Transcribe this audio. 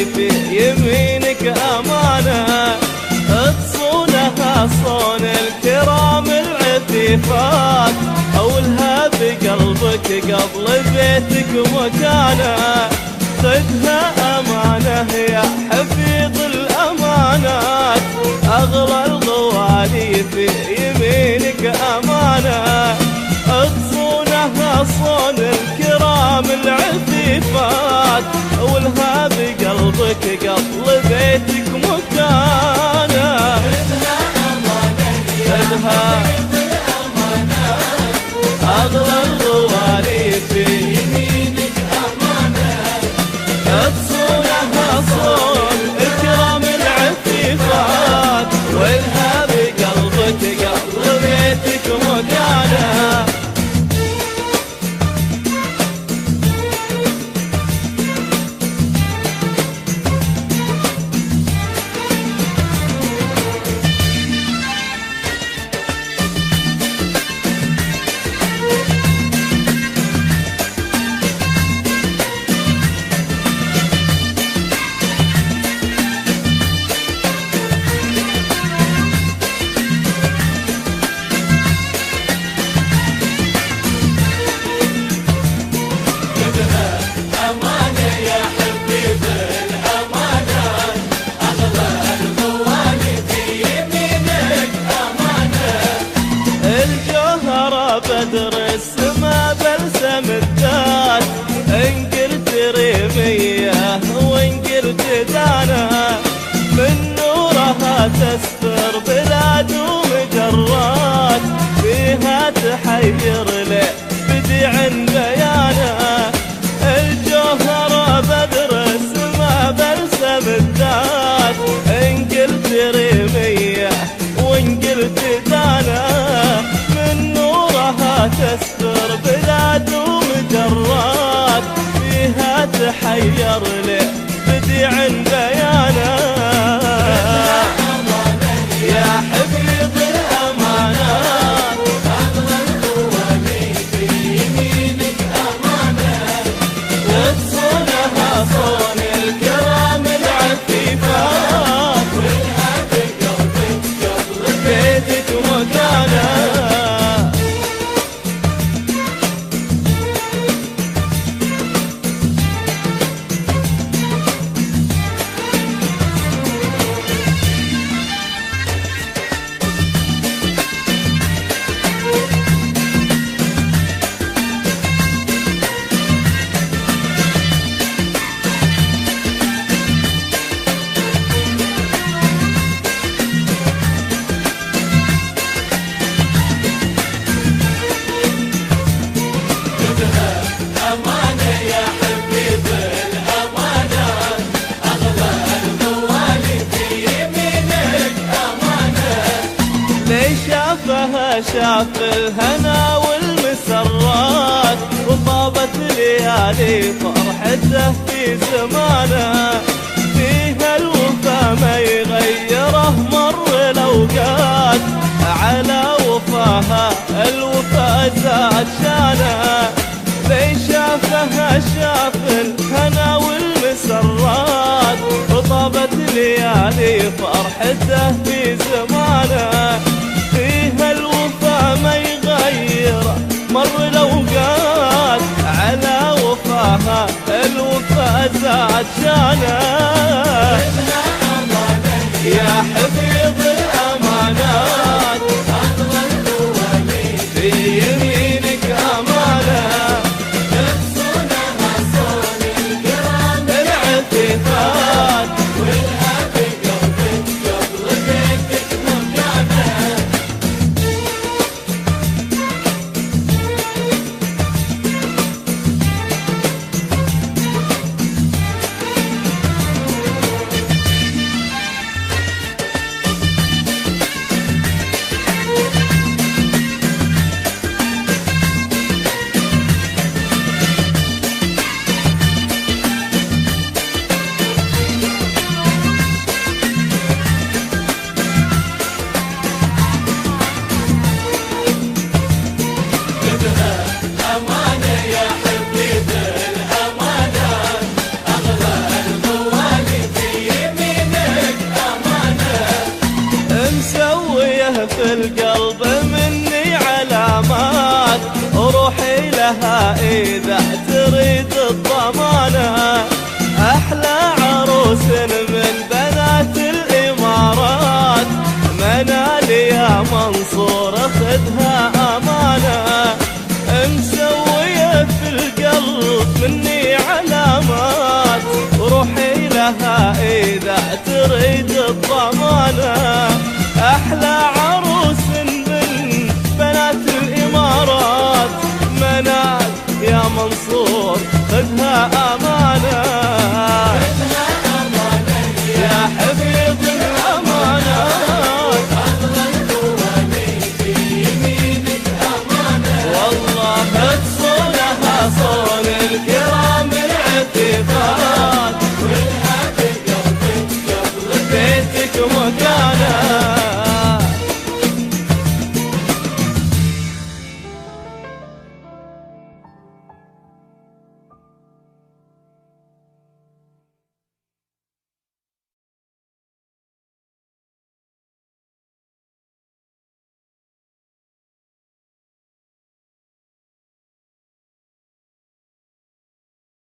الغوالي في يمينك أمانة، تصونها صون الكرام العفيفات، أولها بقلبك قبل بيتك مكانة، خذها أمانة يا حفيظ الأمانات، أغلى الغوالي في يمينك أمانة، تصونها صون الكرام العفيفات، أولها بقلبك قبل بيتك مكانة، خذها أغلى الغوالي في يمينك أمانة، تصونها صون الكرام العفيفات، وإلها بقلبك قبل بيتك مكانة. بدر السما بلسم الذات، إن قلت ريمية وإن قلت دانا، من نورها تستر بلاد ومجرات، فيها تحير لي بديع بيانا، الجوهرة بدر السما بلسم الذات، إن قلت ريمية وإن قلت دانا، تستر بلاد ومجرات، فيها تحير لي بديع بيانا، يا حفيظ الأمانات، أغلى الغوالي في يمينك أمانة، وتصونها صون الكرام العفيفات، وإلها بقلبك قبل بيتك مكانة. شافها شاف الهنا والمسرات، وطابت ليالي فرحته في زمانه، فيها الوفا ما يغيره مر الأوقات، على وفاها الوفا زاد شانه، لي شافها شاف الهنا والمسرات، وطابت ليالي فرحته في زمانه، فيها الوفا ما يغير مر الأوقات، على وفاها الوفا زاد شانه، يا حفيظ الأمانات، أغلى الغوالي في يمينك أمانة، تصونها صون الكرام العفيفات، وإلها بقلبك قبل بيتك مكانة. لها إذا تريد الضمانة. أحلى عروس من بنات الإمارات، منال يا منصور خذها